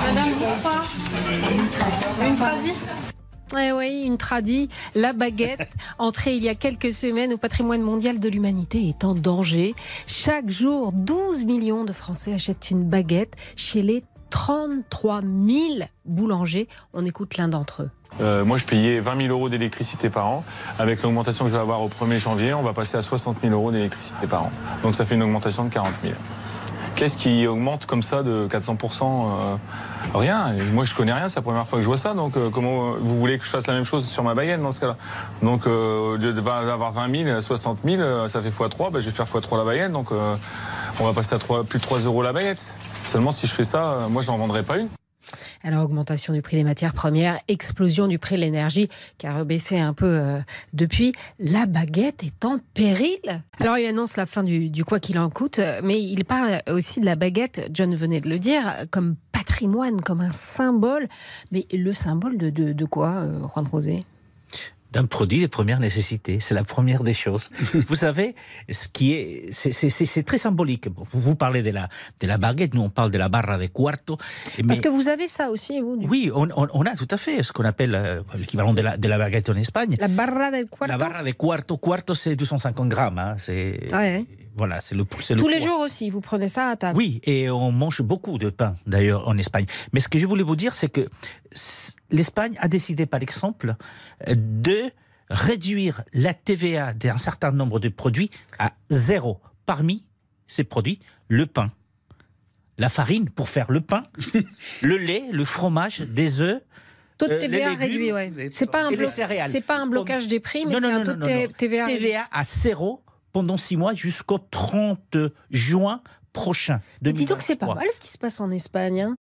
Madame, bonsoir. Une tradie. Eh oui, une tradie, la baguette, entrée il y a quelques semaines au patrimoine mondial de l'humanité, est en danger. Chaque jour, 12 millions de Français achètent une baguette chez les 33 000 boulangers. On écoute l'un d'entre eux. Moi, je payais 20 000 euros d'électricité par an. Avec l'augmentation que je vais avoir au 1er janvier, on va passer à 60 000 euros d'électricité par an. Donc ça fait une augmentation de 40 000. Qu'est-ce qui augmente comme ça de 400% Rien. Et moi, je connais rien. C'est la première fois que je vois ça. Donc, comment vous voulez que je fasse la même chose sur ma baguette dans ce cas-là? Donc, au lieu d'avoir 20 000, 60 000, ça fait x3. Ben, je vais faire x3 la baguette. Donc, on va passer à plus de 3 euros la baguette. Seulement, si je fais ça, moi, j'en vendrai pas une. Alors, augmentation du prix des matières premières, explosion du prix de l'énergie qui a rebaissé un peu depuis. La baguette est en péril. Alors, il annonce la fin du quoi qu'il en coûte, mais il parle aussi de la baguette, John venait de le dire, comme patrimoine, comme un symbole. Mais le symbole de quoi, Juan José ? D'un produit de première nécessité. C'est la première des choses. Vous savez, c'est très symbolique. Vous parlez de la baguette, nous on parle de la barra de cuarto. Parce que vous avez ça aussi, vous. Oui, on a tout à fait ce qu'on appelle l'équivalent de la baguette en Espagne. La barra de cuarto. La barra de cuarto. Cuarto, c'est 250 grammes. Hein. Voilà, c'est le tous les jours aussi, vous prenez ça à table. Oui, et on mange beaucoup de pain, d'ailleurs, en Espagne. Mais ce que je voulais vous dire, c'est que l'Espagne a décidé, par exemple, de réduire la TVA d'un certain nombre de produits à 0. Parmi ces produits, le pain, la farine pour faire le pain, le lait, le fromage, des œufs. Taux de TVA réduit, oui. C'est pas un blocage des prix, mais c'est un taux de TVA réduit. TVA à 0 pendant 6 mois jusqu'au 30 juin prochain. Dis donc que c'est pas mal ce qui se passe en Espagne. Hein.